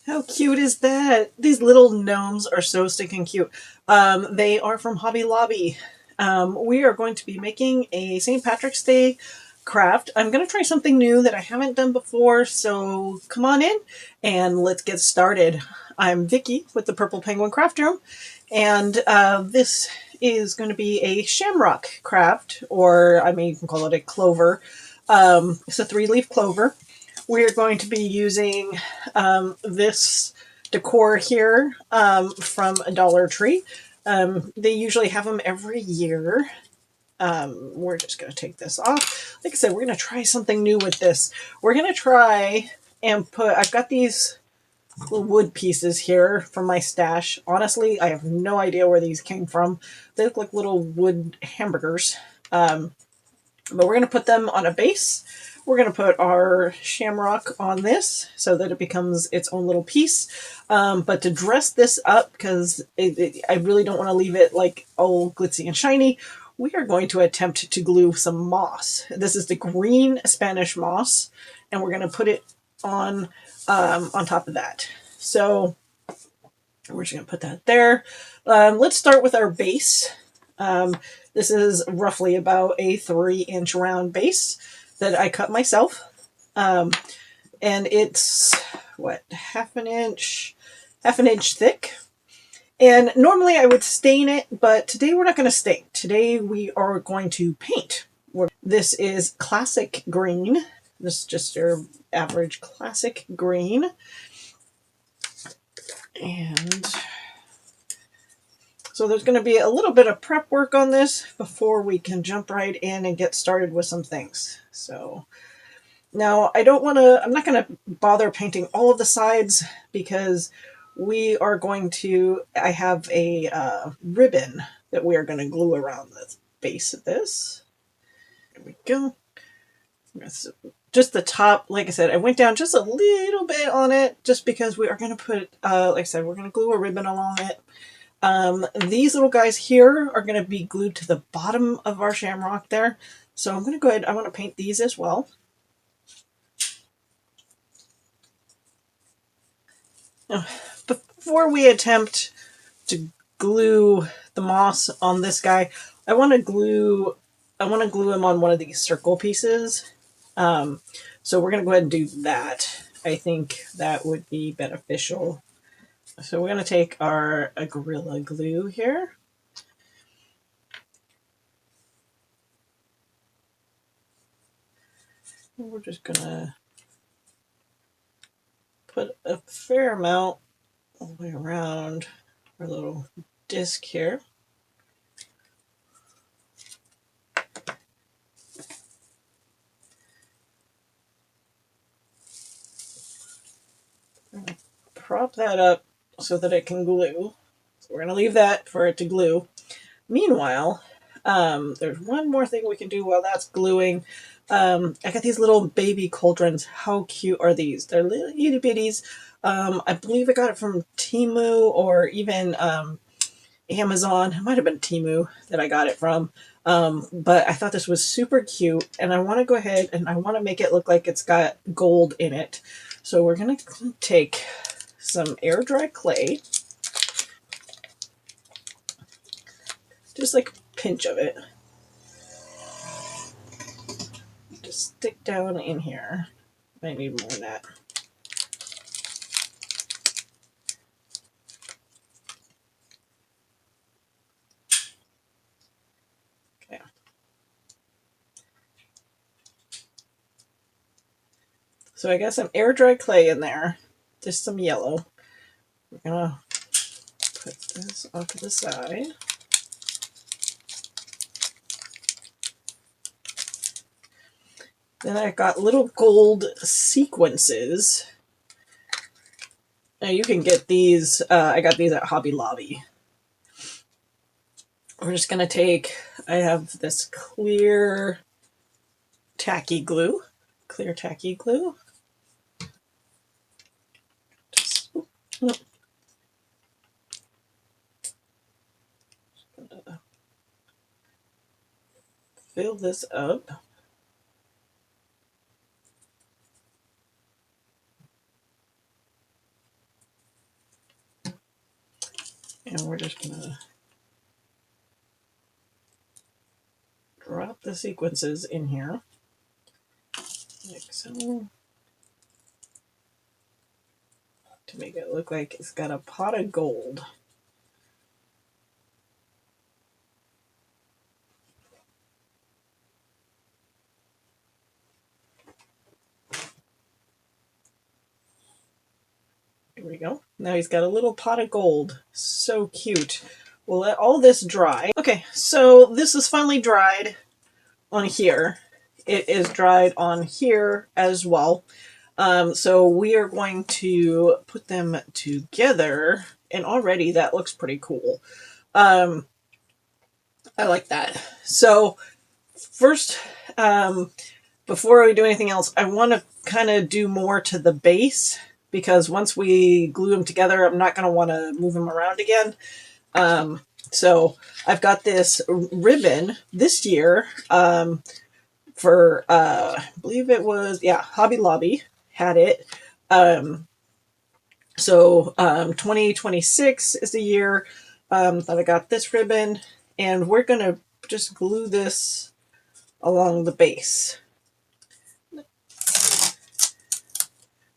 How cute is that? These little gnomes are so stinking cute. They are from Hobby Lobby. We are going to be making a St. Patrick's Day craft. I'm going to try something new that I haven't done before, so come on in and let's get started. I'm Vicky with the Purple Penguin Craft Room, and this is going to be a shamrock craft, or I mean, you can call it a clover. It's a three-leaf clover. We're going to be using this decor here from a Dollar Tree. They usually have them every year. We're just going to take this off. Like I said, we're going to try something new with this. We're going to try and I've got these little wood pieces here from my stash. Honestly, I have no idea where these came from. They look like little wood hamburgers. But we're going to put them on a base. We're going to put our shamrock on this so that it becomes its own little piece. But to dress this up, because I really don't want to leave it like all glitzy and shiny, we are going to attempt to glue some moss. This is the green Spanish moss, and we're going to put it on top of that. So we're just going to put that there. Let's start with our base. This is roughly about a 3-inch round base that I cut myself. And it's, what, half an inch thick. And normally I would stain it, but today we're not going to stain. Today we are going to paint. This is classic green. This is just your average classic green. And so there's going to be a little bit of prep work on this before we can jump right in and get started with some things. So now I'm not going to bother painting all of the sides because I have a ribbon that we are going to glue around the base of this. There we go. Just the top, like I said, I went down just a little bit on it just because we are going to put, like I said, we're going to glue a ribbon along it. These little guys here are going to be glued to the bottom of our shamrock there. So I'm going to go ahead, I want to paint these as well. Now, before we attempt to glue the moss on this guy, I want to glue him on one of these circle pieces. So we're going to go ahead and do that. I think that would be beneficial. So we're going to take our Gorilla Glue here. We're just going to put a fair amount all the way around our little disc here. Prop that up so that it can glue. So we're going to leave that for it to glue. Meanwhile, there's one more thing we can do while that's gluing. I got these little baby cauldrons. How cute are these? They're little itty bitties. I believe I got it from Temu or even Amazon. It might have been Temu that I got it from. But I thought this was super cute, and I want to go ahead and I want to make it look like it's got gold in it. So we're going to take some air dry clay, just like a pinch of it. Just stick down in here. I need more than that. Okay. So I got some air dry clay in there, just some yellow. We're gonna put this off to the side. Then I got little gold sequences. Now you can get these, I got these at Hobby Lobby. We're just going to take, I have this clear tacky glue. Just, fill this up. And we're just gonna drop the sequences in here, like so, to make it look like it's got a pot of gold. Here we go. Now he's got a little pot of gold. So cute. We'll let all this dry. Okay, so this is finally dried on here. It is dried on here as well. So we are going to put them together, and already that looks pretty cool. I like that. So first, before we do anything else, I want to kind of do more to the base, because once we glue them together, I'm not going to want to move them around again. So I've got this ribbon this year for, I believe it was, yeah, Hobby Lobby had it. 2026 is the year that I got this ribbon, and we're going to just glue this along the base.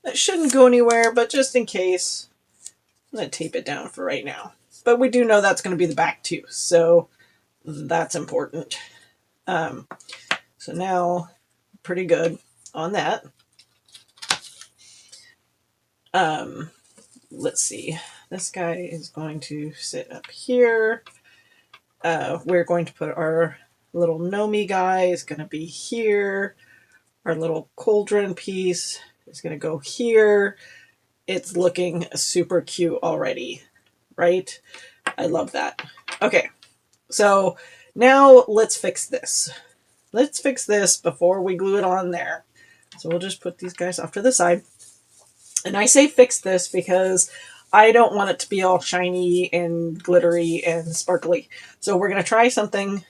That shouldn't go anywhere, but just in case, I'm going to tape it down for right now. But we do know that's going to be the back too, so that's important. So now, pretty good on that. Let's see. This guy is going to sit up here. We're going to put our little Gnome guy is going to be here. Our little cauldron piece is going to go here. It's looking super cute already, right? I love that. Okay, so now let's fix this. Let's fix this before we glue it on there. So we'll just put these guys off to the side. And I say fix this because I don't want it to be all shiny and glittery and sparkly. So we're going to try something,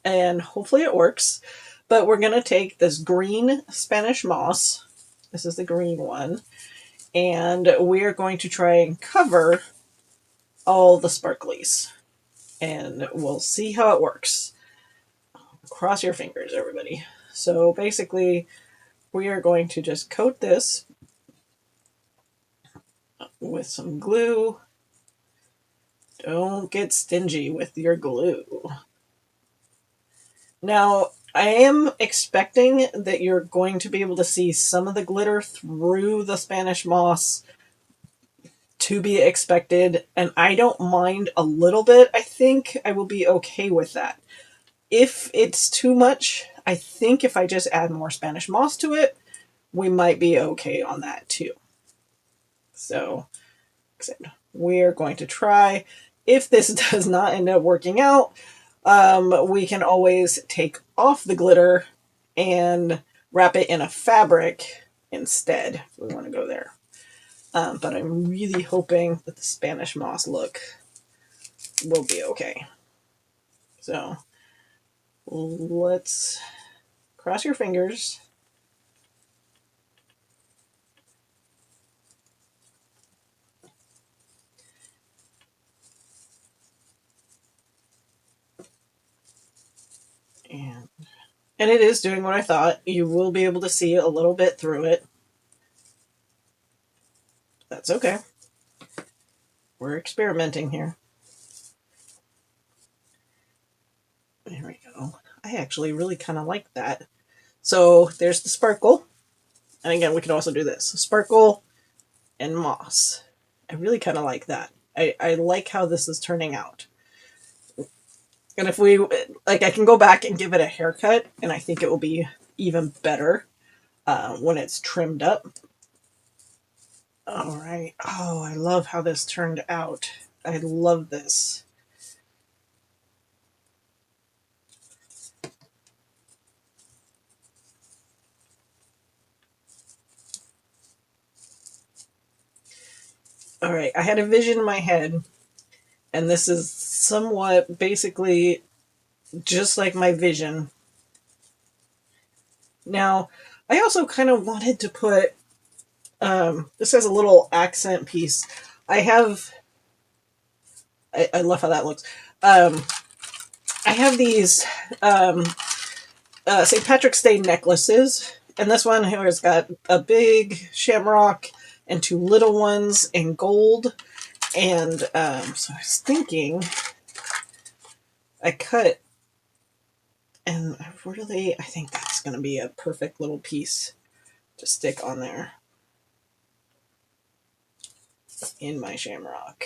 and hopefully it works. But we're going to take this green Spanish moss. This is the green one. And we are going to try and cover all the sparklies. And we'll see how it works. Cross your fingers, everybody. So basically, we are going to just coat this with some glue. Don't get stingy with your glue. Now, I am expecting that you're going to be able to see some of the glitter through the Spanish moss, to be expected, and I don't mind a little bit. I think I will be okay with that. If it's too much, I think if I just add more Spanish moss to it, we might be okay on that too. So, we're going to try. If this does not end up working out, we can always take off the glitter and wrap it in a fabric instead, if we want to go there. But I'm really hoping that the Spanish moss look will be okay. So let's cross your fingers. And it is doing what I thought. You will be able to see a little bit through it. That's okay. We're experimenting here. There we go. I actually really kind of like that. So there's the sparkle. And again, we can also do this. Sparkle and moss. I really kind of like that. I like how this is turning out. And if we, like, I can go back and give it a haircut, and I think it will be even better when it's trimmed up. All right. Oh, I love how this turned out. I love this. All right. I had a vision in my head, and this is somewhat basically just like my vision. Now, I also kind of wanted to put, this has a little accent piece. I have I love how that looks. I have these St. Patrick's Day necklaces, and this one here has got a big shamrock and two little ones in gold. And so I was thinking, I cut, and I think that's going to be a perfect little piece to stick on there in my shamrock.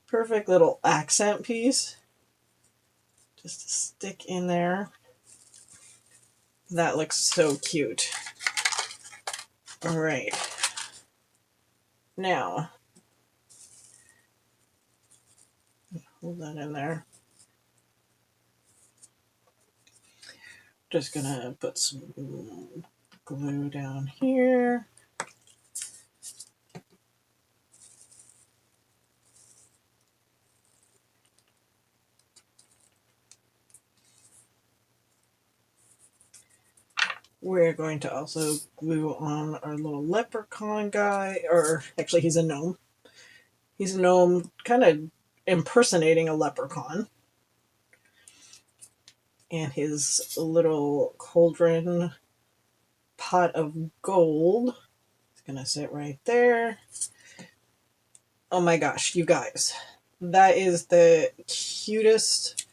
Perfect little accent piece just to stick in there. That looks so cute. All right. Now, hold that in there. Just gonna put some glue down here. We're going to also glue on our little leprechaun guy, or actually he's a gnome. He's a gnome kind of impersonating a leprechaun. And his little cauldron pot of gold is going to sit right there. Oh my gosh, you guys. That is the cutest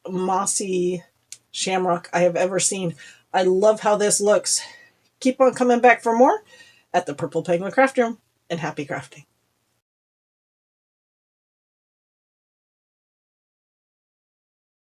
mossy shamrock I have ever seen. I love how this looks. Keep on coming back for more at the Purple Penguin Craft Room, and happy crafting.